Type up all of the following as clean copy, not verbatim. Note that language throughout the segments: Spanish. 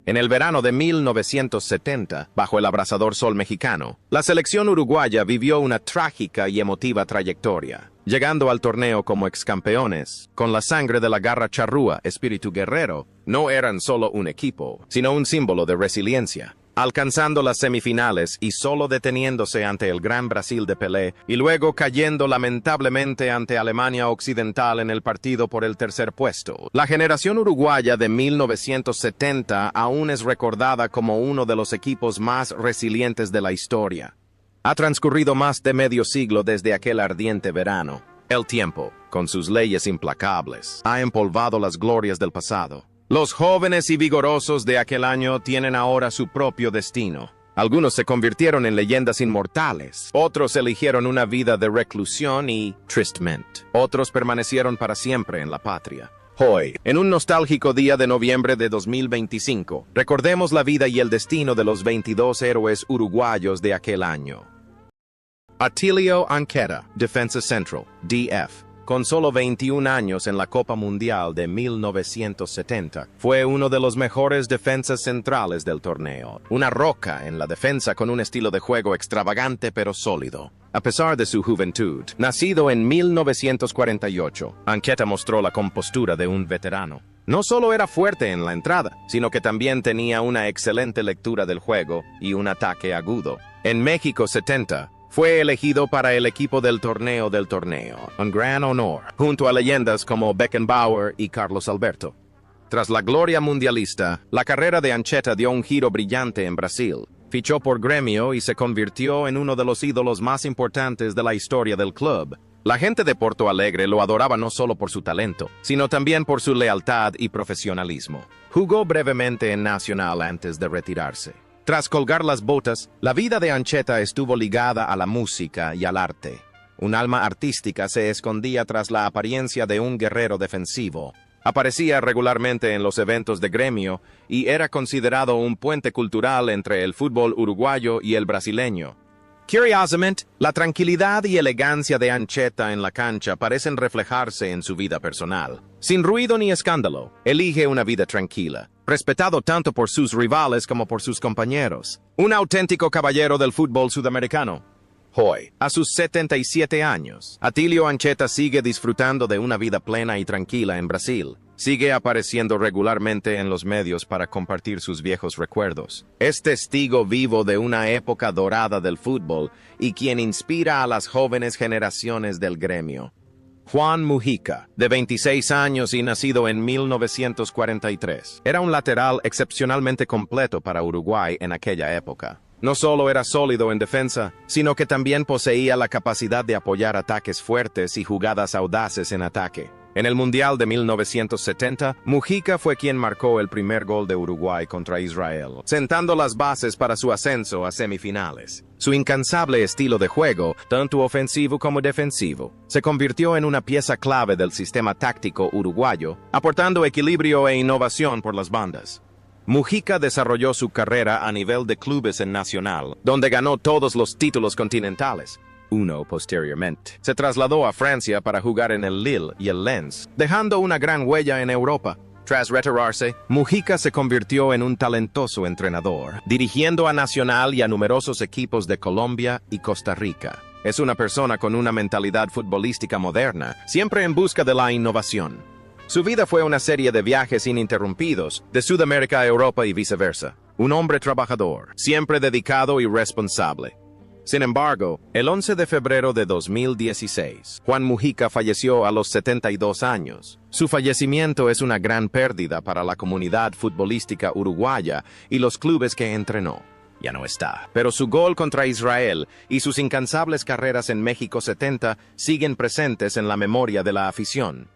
En el verano de 1970, bajo el abrasador sol mexicano, la selección uruguaya vivió una trágica y emotiva trayectoria, llegando al torneo como excampeones, con la sangre de la garra charrúa, espíritu guerrero. No eran solo un equipo, sino un símbolo de resiliencia, alcanzando las semifinales y solo deteniéndose ante el gran Brasil de Pelé, y luego cayendo lamentablemente ante Alemania Occidental en el partido por el tercer puesto. La generación uruguaya de 1970 aún es recordada como uno de los equipos más resilientes de la historia. Ha transcurrido más de medio siglo desde aquel ardiente verano. El tiempo, con sus leyes implacables, ha empolvado las glorias del pasado. Los jóvenes y vigorosos de aquel año tienen ahora su propio destino. Algunos se convirtieron en leyendas inmortales, otros eligieron una vida de reclusión y, tristemente, otros permanecieron para siempre en la patria. Hoy, en un nostálgico día de noviembre de 2025, recordemos la vida y el destino de los 22 héroes uruguayos de aquel año. Atilio Anqueta, Defensa Central, DF. Con solo 21 años en la Copa Mundial de 1970, fue uno de los mejores defensas centrales del torneo. Una roca en la defensa con un estilo de juego extravagante pero sólido. A pesar de su juventud, nacido en 1948, Anqueta mostró la compostura de un veterano. No solo era fuerte en la entrada, sino que también tenía una excelente lectura del juego y un ataque agudo. En México 70, fue elegido para el equipo del torneo, un gran honor, junto a leyendas como Beckenbauer y Carlos Alberto. Tras la gloria mundialista, la carrera de Anqueta dio un giro brillante en Brasil. Fichó por Gremio y se convirtió en uno de los ídolos más importantes de la historia del club. La gente de Porto Alegre lo adoraba no solo por su talento, sino también por su lealtad y profesionalismo. Jugó brevemente en Nacional antes de retirarse. Tras colgar las botas, la vida de Anqueta estuvo ligada a la música y al arte. Un alma artística se escondía tras la apariencia de un guerrero defensivo. Aparecía regularmente en los eventos de Gremio y era considerado un puente cultural entre el fútbol uruguayo y el brasileño. Curiosamente, la tranquilidad y elegancia de Anqueta en la cancha parecen reflejarse en su vida personal. Sin ruido ni escándalo, elige una vida tranquila, respetado tanto por sus rivales como por sus compañeros. Un auténtico caballero del fútbol sudamericano. Hoy, a sus 77 años, Atilio Anqueta sigue disfrutando de una vida plena y tranquila en Brasil. Sigue apareciendo regularmente en los medios para compartir sus viejos recuerdos. Es testigo vivo de una época dorada del fútbol y quien inspira a las jóvenes generaciones del gremio. Juan Mujica, de 26 años y nacido en 1943, era un lateral excepcionalmente completo para Uruguay en aquella época. No solo era sólido en defensa, sino que también poseía la capacidad de apoyar ataques fuertes y jugadas audaces en ataque. En el Mundial de 1970, Mujica fue quien marcó el primer gol de Uruguay contra Israel, sentando las bases para su ascenso a semifinales. Su incansable estilo de juego, tanto ofensivo como defensivo, se convirtió en una pieza clave del sistema táctico uruguayo, aportando equilibrio e innovación por las bandas. Mujica desarrolló su carrera a nivel de clubes en Nacional, donde ganó todos los títulos continentales. Posteriormente, se trasladó a Francia para jugar en el Lille y el Lens, dejando una gran huella en Europa. Tras retirarse, Mujica se convirtió en un talentoso entrenador, dirigiendo a Nacional y a numerosos equipos de Colombia y Costa Rica. Es una persona con una mentalidad futbolística moderna, siempre en busca de la innovación. Su vida fue una serie de viajes ininterrumpidos, de Sudamérica a Europa y viceversa. Un hombre trabajador, siempre dedicado y responsable. Sin embargo, el 11 de febrero de 2016, Juan Mujica falleció a los 72 años. Su fallecimiento es una gran pérdida para la comunidad futbolística uruguaya y los clubes que entrenó. Ya no está, pero su gol contra Israel y sus incansables carreras en México 70 siguen presentes en la memoria de la afición.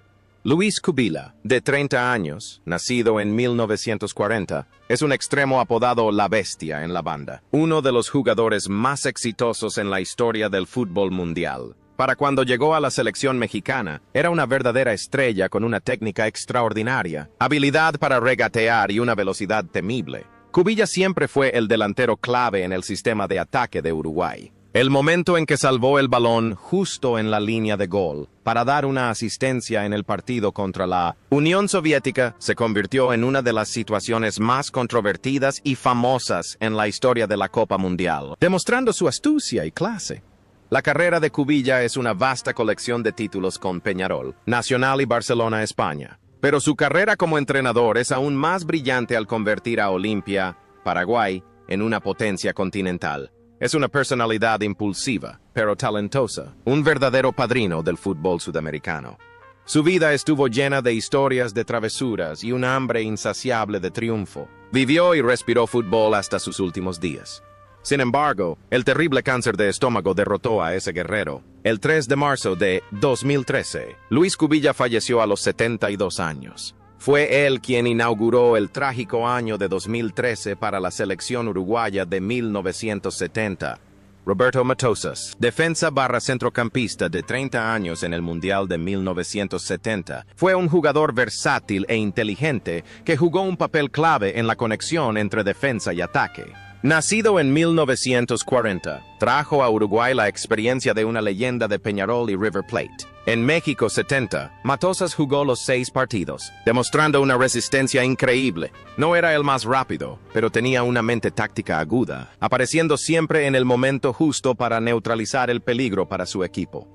Luis Cubila, de 30 años, nacido en 1940, es un extremo apodado La Bestia en la banda, uno de los jugadores más exitosos en la historia del fútbol mundial. Para cuando llegó a la selección mexicana, era una verdadera estrella con una técnica extraordinaria, habilidad para regatear y una velocidad temible. Cubilla siempre fue el delantero clave en el sistema de ataque de Uruguay. El momento en que salvó el balón justo en la línea de gol para dar una asistencia en el partido contra la Unión Soviética se convirtió en una de las situaciones más controvertidas y famosas en la historia de la Copa Mundial, demostrando su astucia y clase. La carrera de Cubilla es una vasta colección de títulos con Peñarol, Nacional y Barcelona, España. Pero su carrera como entrenador es aún más brillante al convertir a Olimpia, Paraguay, en una potencia continental. Es una personalidad impulsiva, pero talentosa, un verdadero padrino del fútbol sudamericano. Su vida estuvo llena de historias de travesuras y un hambre insaciable de triunfo. Vivió y respiró fútbol hasta sus últimos días. Sin embargo, el terrible cáncer de estómago derrotó a ese guerrero. El 3 de marzo de 2013, Luis Cubilla falleció a los 72 años. Fue él quien inauguró el trágico año de 2013 para la selección uruguaya de 1970. Roberto Matosas, defensa/centrocampista de 30 años en el Mundial de 1970, fue un jugador versátil e inteligente que jugó un papel clave en la conexión entre defensa y ataque. Nacido en 1940, trajo a Uruguay la experiencia de una leyenda de Peñarol y River Plate. En México 70, Matosas jugó los 6 partidos, demostrando una resistencia increíble. No era el más rápido, pero tenía una mente táctica aguda, apareciendo siempre en el momento justo para neutralizar el peligro para su equipo.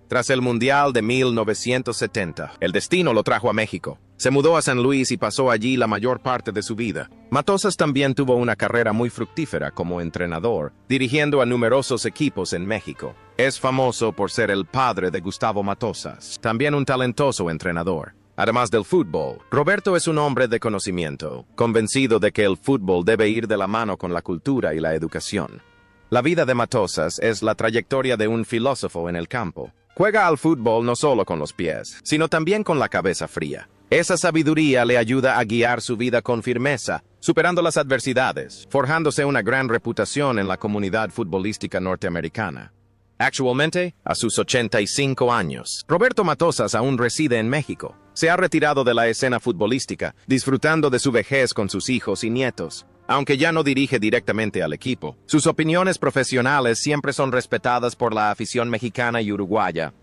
Tras el Mundial de 1970, el destino lo trajo a México. Se mudó a San Luis y pasó allí la mayor parte de su vida. Matosas también tuvo una carrera muy fructífera como entrenador, dirigiendo a numerosos equipos en México. Es famoso por ser el padre de Gustavo Matosas, también un talentoso entrenador. Además del fútbol, Roberto es un hombre de conocimiento, convencido de que el fútbol debe ir de la mano con la cultura y la educación. La vida de Matosas es la trayectoria de un filósofo en el campo. Juega al fútbol no solo con los pies, sino también con la cabeza fría. Esa sabiduría le ayuda a guiar su vida con firmeza, superando las adversidades, forjándose una gran reputación en la comunidad futbolística norteamericana. Actualmente, a sus 85 años, Roberto Matosas aún reside en México. Se ha retirado de la escena futbolística, disfrutando de su vejez con sus hijos y nietos. Aunque ya no dirige directamente al equipo, sus opiniones profesionales siempre son respetadas por la afición mexicana y uruguaya.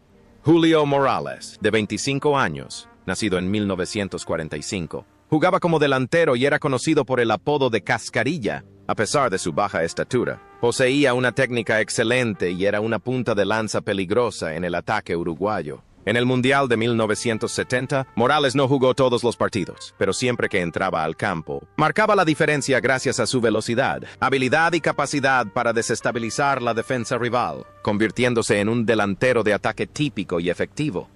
Julio Morales, de 25 años, nacido en 1945, jugaba como delantero y era conocido por el apodo de Cascarilla, a pesar de su baja estatura. Poseía una técnica excelente y era una punta de lanza peligrosa en el ataque uruguayo. En el Mundial de 1970, Morales no jugó todos los partidos, pero siempre que entraba al campo, marcaba la diferencia gracias a su velocidad, habilidad y capacidad para desestabilizar la defensa rival, convirtiéndose en un delantero de ataque típico y efectivo.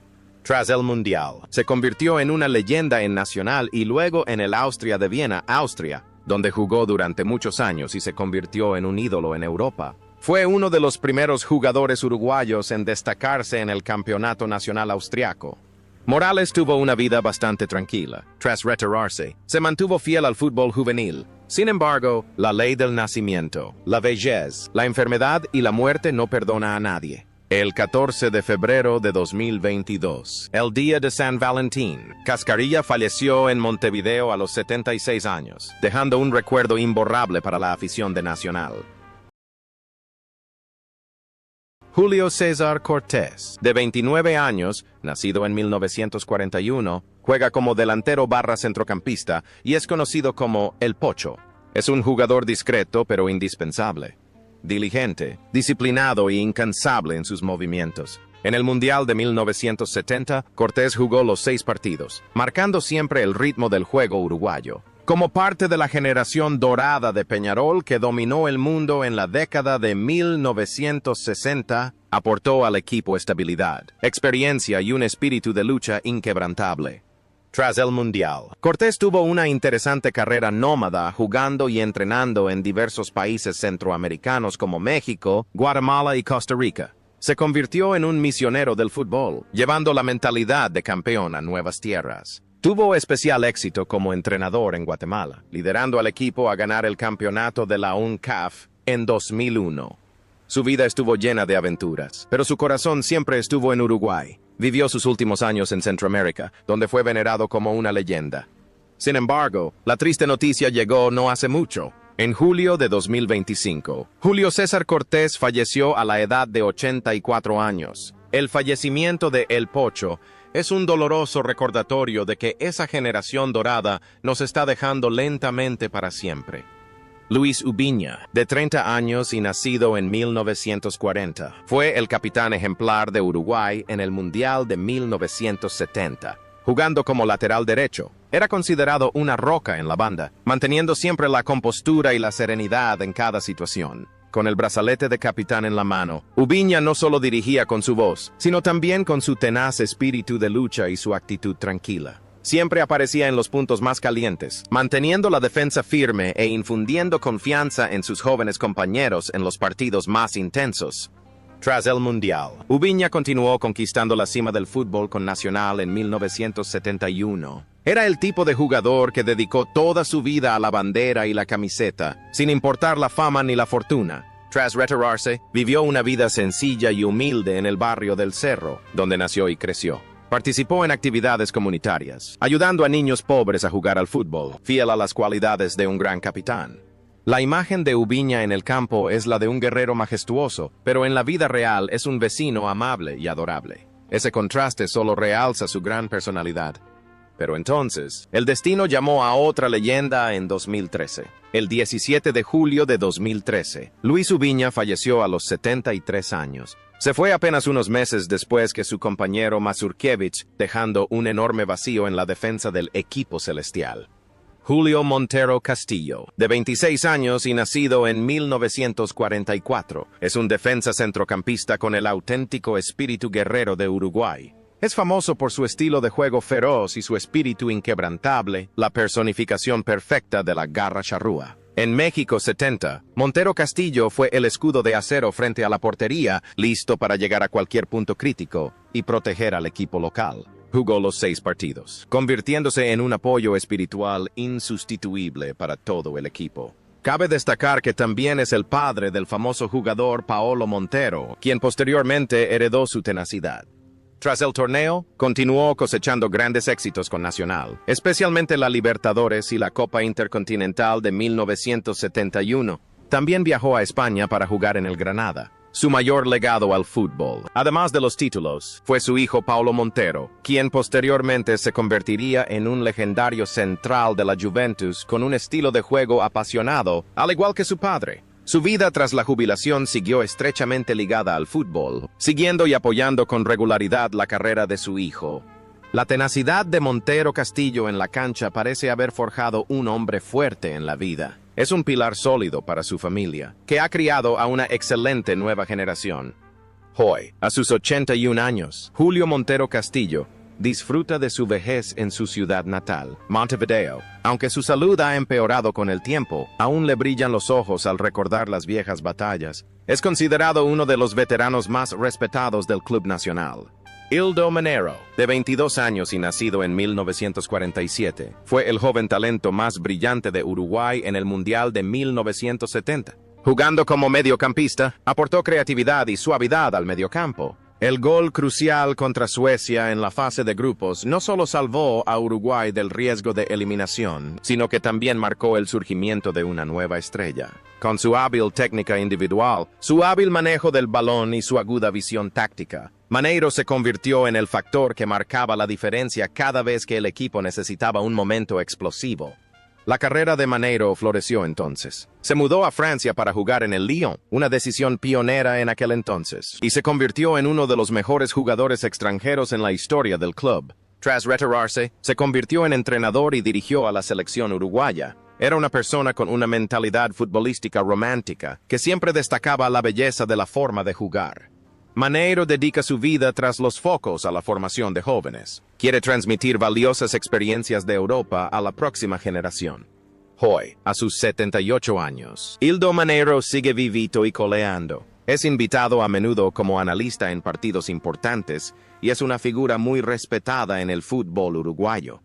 Tras el Mundial, se convirtió en una leyenda en Nacional y luego en el Austria de Viena, Austria, donde jugó durante muchos años y se convirtió en un ídolo en Europa. Fue uno de los primeros jugadores uruguayos en destacarse en el campeonato nacional austriaco. Morales tuvo una vida bastante tranquila. Tras retirarse, se mantuvo fiel al fútbol juvenil. Sin embargo, la ley del nacimiento, la vejez, la enfermedad y la muerte no perdona a nadie. El 14 de febrero de 2022, el día de San Valentín, Cascarilla falleció en Montevideo a los 76 años, dejando un recuerdo imborrable para la afición de Nacional. Julio César Cortés, de 29 años, nacido en 1941, juega como delantero/centrocampista y es conocido como El Pocho. Es un jugador discreto pero indispensable. Diligente, disciplinado e incansable en sus movimientos. En el Mundial de 1970, Cortés jugó los 6 partidos, marcando siempre el ritmo del juego uruguayo. Como parte de la generación dorada de Peñarol que dominó el mundo en la década de 1960, aportó al equipo estabilidad, experiencia y un espíritu de lucha inquebrantable. Tras el Mundial, Cortés tuvo una interesante carrera nómada jugando y entrenando en diversos países centroamericanos como México, Guatemala y Costa Rica. Se convirtió en un misionero del fútbol, llevando la mentalidad de campeón a nuevas tierras. Tuvo especial éxito como entrenador en Guatemala, liderando al equipo a ganar el campeonato de la UNCAF en 2001. Su vida estuvo llena de aventuras, pero su corazón siempre estuvo en Uruguay. Vivió sus últimos años en Centroamérica, donde fue venerado como una leyenda. Sin embargo, la triste noticia llegó no hace mucho. En julio de 2025, Julio César Cortés falleció a la edad de 84 años. El fallecimiento de El Pocho es un doloroso recordatorio de que esa generación dorada nos está dejando lentamente para siempre. Luis Ubiña, de 30 años y nacido en 1940, fue el capitán ejemplar de Uruguay en el Mundial de 1970. Jugando como lateral derecho, era considerado una roca en la banda, manteniendo siempre la compostura y la serenidad en cada situación. Con el brazalete de capitán en la mano, Ubiña no solo dirigía con su voz, sino también con su tenaz espíritu de lucha y su actitud tranquila. Siempre aparecía en los puntos más calientes, manteniendo la defensa firme e infundiendo confianza en sus jóvenes compañeros en los partidos más intensos. Tras el Mundial, Ubiña continuó conquistando la cima del fútbol con Nacional en 1971. Era el tipo de jugador que dedicó toda su vida a la bandera y la camiseta, sin importar la fama ni la fortuna. Tras retirarse, vivió una vida sencilla y humilde en el barrio del Cerro, donde nació y creció. Participó en actividades comunitarias, ayudando a niños pobres a jugar al fútbol, fiel a las cualidades de un gran capitán. La imagen de Ubiña en el campo es la de un guerrero majestuoso, pero en la vida real es un vecino amable y adorable. Ese contraste solo realza su gran personalidad. Pero entonces, el destino llamó a otra leyenda en 2013. El 17 de julio de 2013, Luis Ubiña falleció a los 73 años. Se fue apenas unos meses después que su compañero Mazurkiewicz, dejando un enorme vacío en la defensa del equipo celestial. Julio Montero Castillo, de 26 años y nacido en 1944, es un defensa centrocampista con el auténtico espíritu guerrero de Uruguay. Es famoso por su estilo de juego feroz y su espíritu inquebrantable, la personificación perfecta de la garra charrúa. En México 70, Montero Castillo fue el escudo de acero frente a la portería, listo para llegar a cualquier punto crítico y proteger al equipo local. Jugó los 6 partidos, convirtiéndose en un apoyo espiritual insustituible para todo el equipo. Cabe destacar que también es el padre del famoso jugador Paolo Montero, quien posteriormente heredó su tenacidad. Tras el torneo, continuó cosechando grandes éxitos con Nacional, especialmente la Libertadores y la Copa Intercontinental de 1971. También viajó a España para jugar en el Granada. Su mayor legado al fútbol, además de los títulos, fue su hijo Paulo Montero, quien posteriormente se convertiría en un legendario central de la Juventus con un estilo de juego apasionado, al igual que su padre. Su vida tras la jubilación siguió estrechamente ligada al fútbol, siguiendo y apoyando con regularidad la carrera de su hijo. La tenacidad de Montero Castillo en la cancha parece haber forjado un hombre fuerte en la vida. Es un pilar sólido para su familia, que ha criado a una excelente nueva generación. Hoy, a sus 81 años, Julio Montero Castillo disfruta de su vejez en su ciudad natal, Montevideo. Aunque su salud ha empeorado con el tiempo, aún le brillan los ojos al recordar las viejas batallas. Es considerado uno de los veteranos más respetados del Club Nacional. Ildo Manero, de 22 años y nacido en 1947, fue el joven talento más brillante de Uruguay en el Mundial de 1970. Jugando como mediocampista, aportó creatividad y suavidad al mediocampo. El gol crucial contra Suecia en la fase de grupos no solo salvó a Uruguay del riesgo de eliminación, sino que también marcó el surgimiento de una nueva estrella. Con su hábil técnica individual, su hábil manejo del balón y su aguda visión táctica, Maneiro se convirtió en el factor que marcaba la diferencia cada vez que el equipo necesitaba un momento explosivo. La carrera de Maneiro floreció entonces. Se mudó a Francia para jugar en el Lyon, una decisión pionera en aquel entonces, y se convirtió en uno de los mejores jugadores extranjeros en la historia del club. Tras retirarse, se convirtió en entrenador y dirigió a la selección uruguaya. Era una persona con una mentalidad futbolística romántica, que siempre destacaba la belleza de la forma de jugar. Maneiro dedica su vida tras los focos a la formación de jóvenes. Quiere transmitir valiosas experiencias de Europa a la próxima generación. Hoy, a sus 78 años, Ildo Maneiro sigue vivito y coleando. Es invitado a menudo como analista en partidos importantes y es una figura muy respetada en el fútbol uruguayo.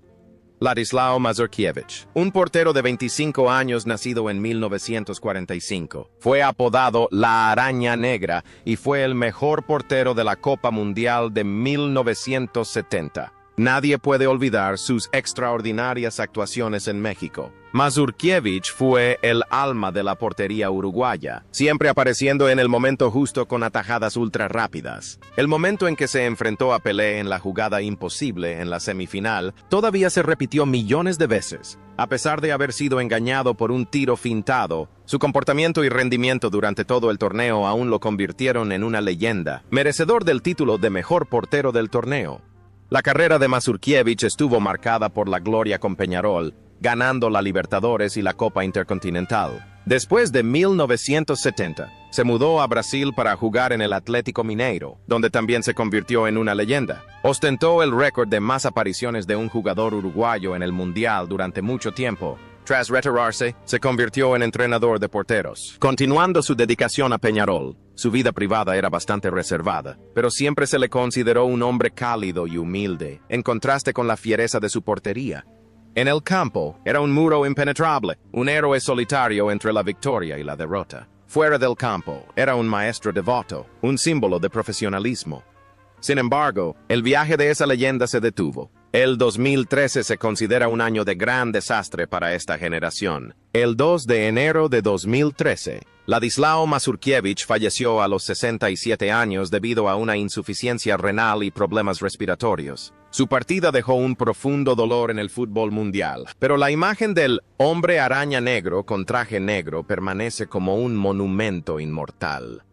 Ladislao Mazurkiewicz, un portero de 25 años nacido en 1945. Fue apodado La Araña Negra y fue el mejor portero de la Copa Mundial de 1970. Nadie puede olvidar sus extraordinarias actuaciones en México. Mazurkiewicz fue el alma de la portería uruguaya, siempre apareciendo en el momento justo con atajadas ultra rápidas. El momento en que se enfrentó a Pelé en la jugada imposible en la semifinal todavía se repitió millones de veces. A pesar de haber sido engañado por un tiro fintado, su comportamiento y rendimiento durante todo el torneo aún lo convirtieron en una leyenda, merecedor del título de mejor portero del torneo. La carrera de Mazurkiewicz estuvo marcada por la gloria con Peñarol, ganando la Libertadores y la Copa Intercontinental. Después de 1970, se mudó a Brasil para jugar en el Atlético Mineiro, donde también se convirtió en una leyenda. Ostentó el récord de más apariciones de un jugador uruguayo en el Mundial durante mucho tiempo. Tras retirarse, se convirtió en entrenador de porteros, continuando su dedicación a Peñarol. Su vida privada era bastante reservada, pero siempre se le consideró un hombre cálido y humilde, en contraste con la fiereza de su portería. En el campo, era un muro impenetrable, un héroe solitario entre la victoria y la derrota. Fuera del campo, era un maestro devoto, un símbolo de profesionalismo. Sin embargo, el viaje de esa leyenda se detuvo. El 2013 se considera un año de gran desastre para esta generación. El 2 de enero de 2013, Ladislao Mazurkiewicz falleció a los 67 años debido a una insuficiencia renal y problemas respiratorios. Su partida dejó un profundo dolor en el fútbol mundial, pero la imagen del hombre araña negro con traje negro permanece como un monumento inmortal.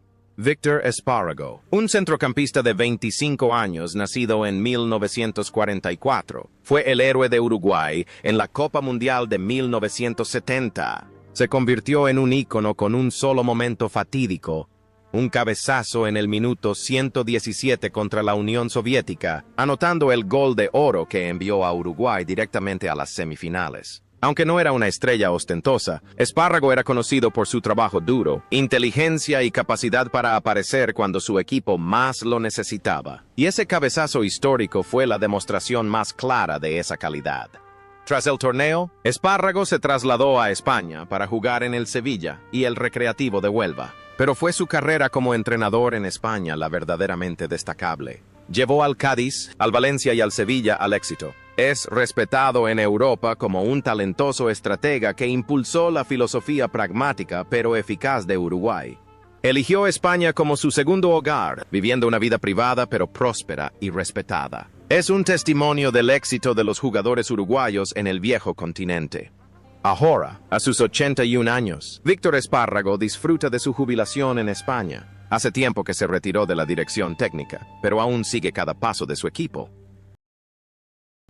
Víctor Espárrago, un centrocampista de 25 años nacido en 1944, fue el héroe de Uruguay en la Copa Mundial de 1970. Se convirtió en un ícono con un solo momento fatídico, un cabezazo en el minuto 117 contra la Unión Soviética, anotando el gol de oro que envió a Uruguay directamente a las semifinales. Aunque no era una estrella ostentosa, Espárrago era conocido por su trabajo duro, inteligencia y capacidad para aparecer cuando su equipo más lo necesitaba. Y ese cabezazo histórico fue la demostración más clara de esa calidad. Tras el torneo, Espárrago se trasladó a España para jugar en el Sevilla y el Recreativo de Huelva. Pero fue su carrera como entrenador en España la verdaderamente destacable. Llevó al Cádiz, al Valencia y al Sevilla al éxito. Es respetado en Europa como un talentoso estratega que impulsó la filosofía pragmática pero eficaz de Uruguay. Eligió España como su segundo hogar, viviendo una vida privada pero próspera y respetada. Es un testimonio del éxito de los jugadores uruguayos en el viejo continente. Ahora, a sus 81 años, Víctor Espárrago disfruta de su jubilación en España. Hace tiempo que se retiró de la dirección técnica, pero aún sigue cada paso de su equipo.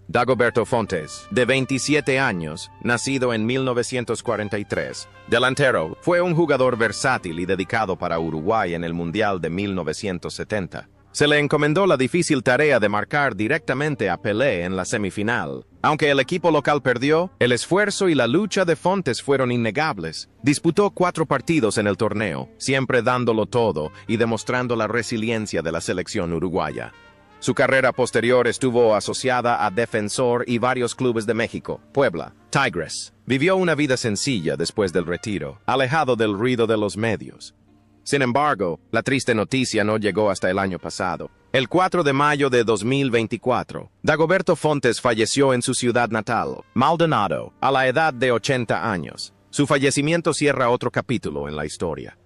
Dagoberto Fontes, de 27 años, nacido en 1943. Delantero, fue un jugador versátil y dedicado para Uruguay en el Mundial de 1970. Se le encomendó la difícil tarea de marcar directamente a Pelé en la semifinal. Aunque el equipo local perdió, el esfuerzo y la lucha de Fontes fueron innegables. Disputó 4 partidos en el torneo, siempre dándolo todo y demostrando la resiliencia de la selección uruguaya. Su carrera posterior estuvo asociada a Defensor y varios clubes de México, Puebla, Tigres. Vivió una vida sencilla después del retiro, alejado del ruido de los medios. Sin embargo, la triste noticia no llegó hasta el año pasado. El 4 de mayo de 2024, Dagoberto Fontes falleció en su ciudad natal, Maldonado, a la edad de 80 años. Su fallecimiento cierra otro capítulo en la historia.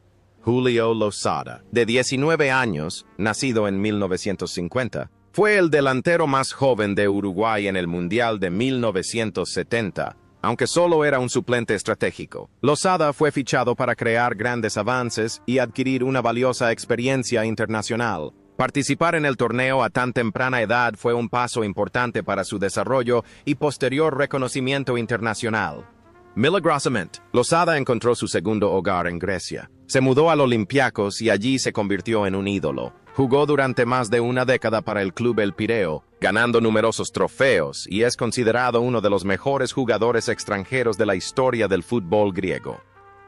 Julio Lozada, de 19 años, nacido en 1950, fue el delantero más joven de Uruguay en el Mundial de 1970, aunque solo era un suplente estratégico. Lozada fue fichado para crear grandes avances y adquirir una valiosa experiencia internacional. Participar en el torneo a tan temprana edad fue un paso importante para su desarrollo y posterior reconocimiento internacional. Milagrosamente, Lozada encontró su segundo hogar en Grecia. Se mudó al Olympiacos y allí se convirtió en un ídolo. Jugó durante más de una década para el club El Pireo, ganando numerosos trofeos, y es considerado uno de los mejores jugadores extranjeros de la historia del fútbol griego.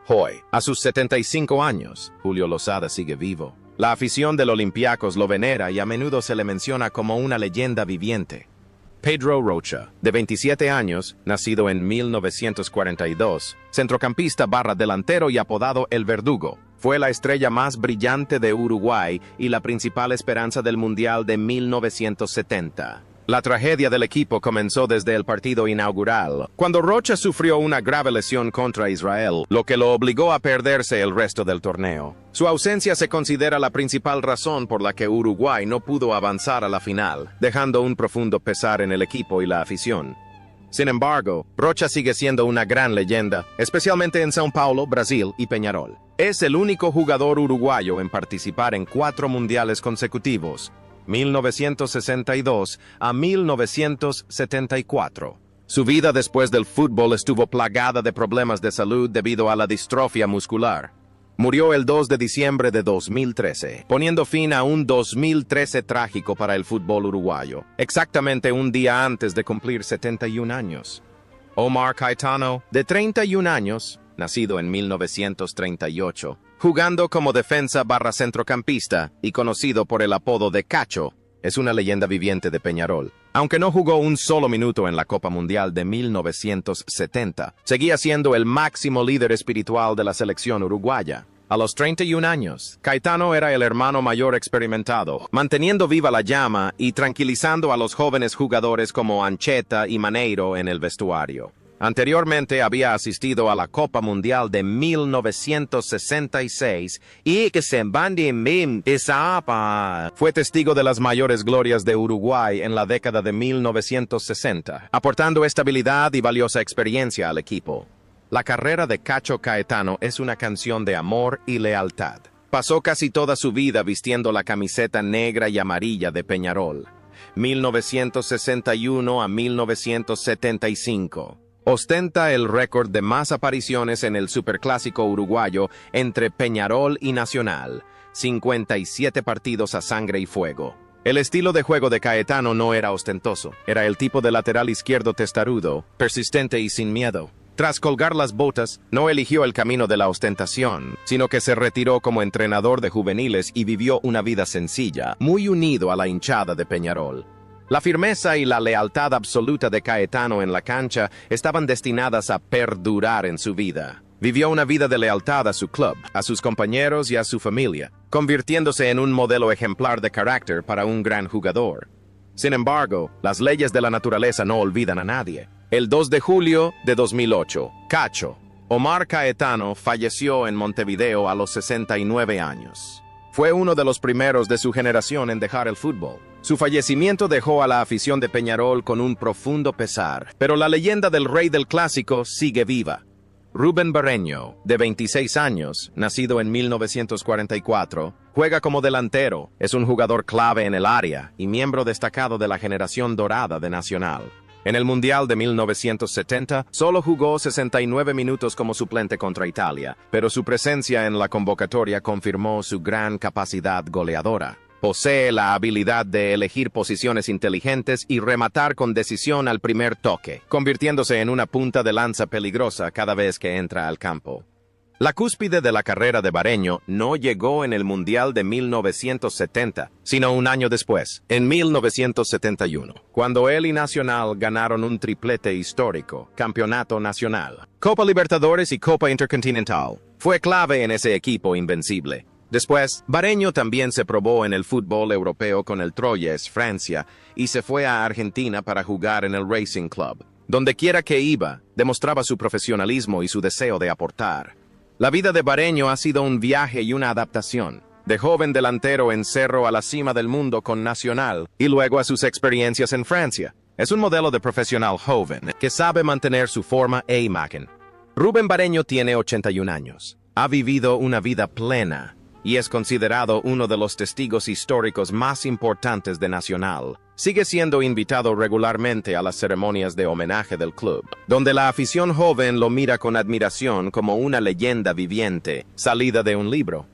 Hoy, a sus 75 años, Julio Lozada sigue vivo. La afición del Olympiacos lo venera y a menudo se le menciona como una leyenda viviente. Pedro Rocha, de 27 años, nacido en 1942, centrocampista / delantero y apodado El Verdugo, fue la estrella más brillante de Uruguay y la principal esperanza del Mundial de 1970. La tragedia del equipo comenzó desde el partido inaugural, cuando Rocha sufrió una grave lesión contra Israel, lo que lo obligó a perderse el resto del torneo. Su ausencia se considera la principal razón por la que Uruguay no pudo avanzar a la final, dejando un profundo pesar en el equipo y la afición. Sin embargo, Rocha sigue siendo una gran leyenda, especialmente en São Paulo, Brasil y Peñarol. Es el único jugador uruguayo en participar en 4 mundiales consecutivos, 1962 a 1974. Su vida después del fútbol estuvo plagada de problemas de salud debido a la distrofia muscular. Murió el 2 de diciembre de 2013, poniendo fin a un 2013 trágico para el fútbol uruguayo, exactamente un día antes de cumplir 71 años. Omar Caetano, de 31 años, nacido en 1938, jugando como defensa/centrocampista y conocido por el apodo de Cacho, es una leyenda viviente de Peñarol. Aunque no jugó un solo minuto en la Copa Mundial de 1970, seguía siendo el máximo líder espiritual de la selección uruguaya. A los 31 años, Caetano era el hermano mayor experimentado, manteniendo viva la llama y tranquilizando a los jóvenes jugadores como Ancheta y Maneiro en el vestuario. Anteriormente había asistido a la Copa Mundial de 1966 y fue testigo de las mayores glorias de Uruguay en la década de 1960, aportando estabilidad y valiosa experiencia al equipo. La carrera de Cacho Caetano es una canción de amor y lealtad. Pasó casi toda su vida vistiendo la camiseta negra y amarilla de Peñarol, 1961 a 1975. Ostenta el récord de más apariciones en el Superclásico uruguayo entre Peñarol y Nacional, 57 partidos a sangre y fuego. El estilo de juego de Caetano no era ostentoso, era el tipo de lateral izquierdo testarudo, persistente y sin miedo. Tras colgar las botas, no eligió el camino de la ostentación, sino que se retiró como entrenador de juveniles y vivió una vida sencilla, muy unido a la hinchada de Peñarol. La firmeza y la lealtad absoluta de Caetano en la cancha estaban destinadas a perdurar en su vida. Vivió una vida de lealtad a su club, a sus compañeros y a su familia, convirtiéndose en un modelo ejemplar de carácter para un gran jugador. Sin embargo, las leyes de la naturaleza no olvidan a nadie. El 2 de julio de 2008, Cacho, Omar Caetano, falleció en Montevideo a los 69 años. Fue uno de los primeros de su generación en dejar el fútbol. Su fallecimiento dejó a la afición de Peñarol con un profundo pesar, pero la leyenda del rey del clásico sigue viva. Rubén Barreño, de 26 años, nacido en 1944, juega como delantero, es un jugador clave en el área y miembro destacado de la generación dorada de Nacional. En el Mundial de 1970, solo jugó 69 minutos como suplente contra Italia, pero su presencia en la convocatoria confirmó su gran capacidad goleadora. Posee la habilidad de elegir posiciones inteligentes y rematar con decisión al primer toque, convirtiéndose en una punta de lanza peligrosa cada vez que entra al campo. La cúspide de la carrera de Barreño no llegó en el Mundial de 1970, sino un año después, en 1971, cuando él y Nacional ganaron un triplete histórico, Campeonato Nacional, Copa Libertadores y Copa Intercontinental. Fue clave en ese equipo invencible. Después, Barreño también se probó en el fútbol europeo con el Troyes, Francia, y se fue a Argentina para jugar en el Racing Club. Donde quiera que iba, demostraba su profesionalismo y su deseo de aportar. La vida de Barreño ha sido un viaje y una adaptación. De joven delantero en Cerro a la cima del mundo con Nacional, y luego a sus experiencias en Francia. Es un modelo de profesional joven, que sabe mantener su forma e imagen. Rubén Barreño tiene 81 años. Ha vivido una vida plena, y es considerado uno de los testigos históricos más importantes de Nacional. Sigue siendo invitado regularmente a las ceremonias de homenaje del club, donde la afición joven lo mira con admiración como una leyenda viviente, salida de un libro.